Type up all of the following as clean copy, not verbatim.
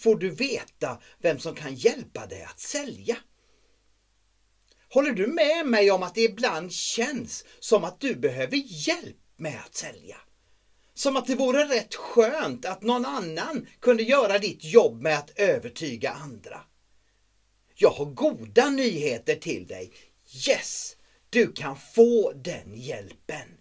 får du veta vem som kan hjälpa dig att sälja. Håller du med mig om att det ibland känns som att du behöver hjälp med att sälja? Som att det vore rätt skönt att någon annan kunde göra ditt jobb med att övertyga andra. Jag har goda nyheter till dig. Yes, du kan få den hjälpen.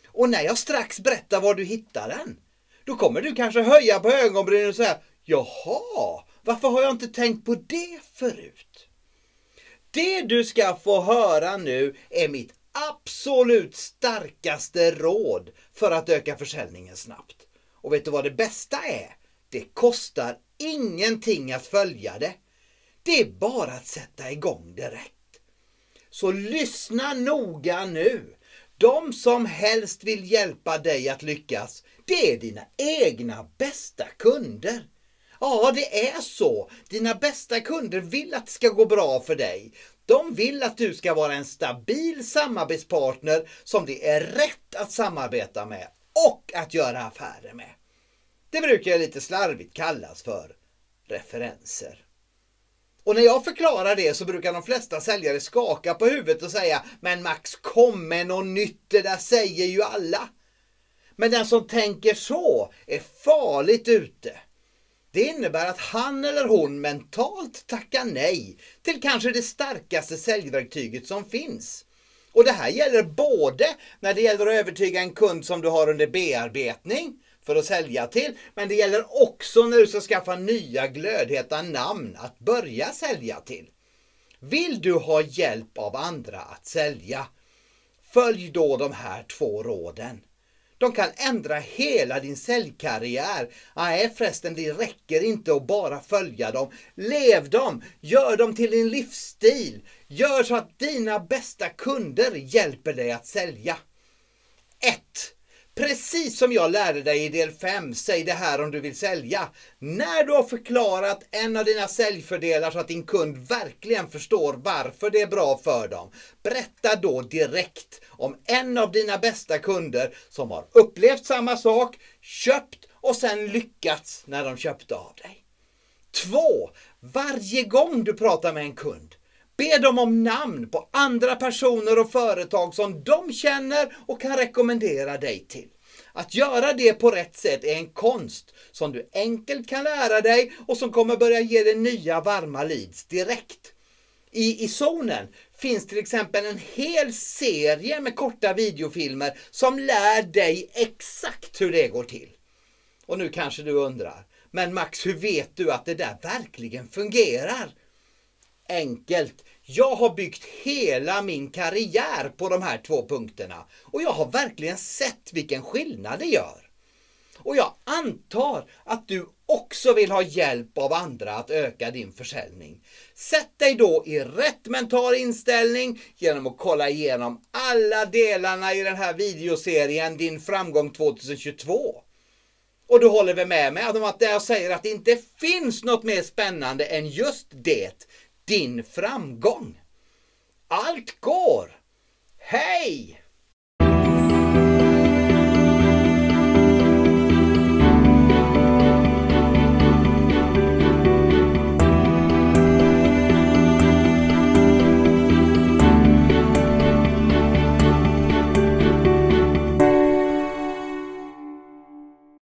Och när jag strax berättar var du hittar den, då kommer du kanske höja på ögonbrynen och säga: jaha, varför har jag inte tänkt på det förut? Det du ska få höra nu är mitt absolut starkaste råd för att öka försäljningen snabbt. Och vet du vad det bästa är? Det kostar ingenting att följa det. Det är bara att sätta igång direkt. Så lyssna noga nu. De som helst vill hjälpa dig att lyckas, det är dina egna bästa kunder. Ja, det är så. Dina bästa kunder vill att det ska gå bra för dig. De vill att du ska vara en stabil samarbetspartner som det är rätt att samarbeta med och att göra affärer med. Det brukar lite slarvigt kallas för referenser. Och när jag förklarar det så brukar de flesta säljare skaka på huvudet och säga: men Max, kom med något nytt, det där säger ju alla. Men den som tänker så är farligt ute. Det innebär att han eller hon mentalt tackar nej till kanske det starkaste säljverktyget som finns. Och det här gäller både när det gäller att övertyga en kund som du har under bearbetning för att sälja till, men det gäller också när du ska skaffa nya glödheta namn att börja sälja till. Vill du ha hjälp av andra att sälja? Följ då de här 2 råden. De kan ändra hela din säljkarriär. Nej förresten, det räcker inte att bara följa dem. Lev dem, gör dem till din livsstil. Gör så att dina bästa kunder hjälper dig att sälja. 1. Precis som jag lärde dig i del 5, säg det här om du vill sälja. När du har förklarat en av dina säljfördelar så att din kund verkligen förstår varför det är bra för dem, berätta då direkt om en av dina bästa kunder som har upplevt samma sak, köpt och sen lyckats när de köpte av dig. 2. Varje gång du pratar med en kund, be dem om namn på andra personer och företag som de känner och kan rekommendera dig till. Att göra det på rätt sätt är en konst som du enkelt kan lära dig och som kommer börja ge dig nya varma leads direkt. I zonen finns till exempel en hel serie med korta videofilmer som lär dig exakt hur det går till. Och nu kanske du undrar: men Max, hur vet du att det där verkligen fungerar? Enkelt. Jag har byggt hela min karriär på de här 2 punkterna och jag har verkligen sett vilken skillnad det gör. Och jag antar att du också vill ha hjälp av andra att öka din försäljning. Sätt dig då i rätt mental inställning genom att kolla igenom alla delarna i den här videoserien Din framgång 2022. Och du håller väl med mig om att jag säger att det inte finns något mer spännande än just det. Din framgång. Allt går. Hej!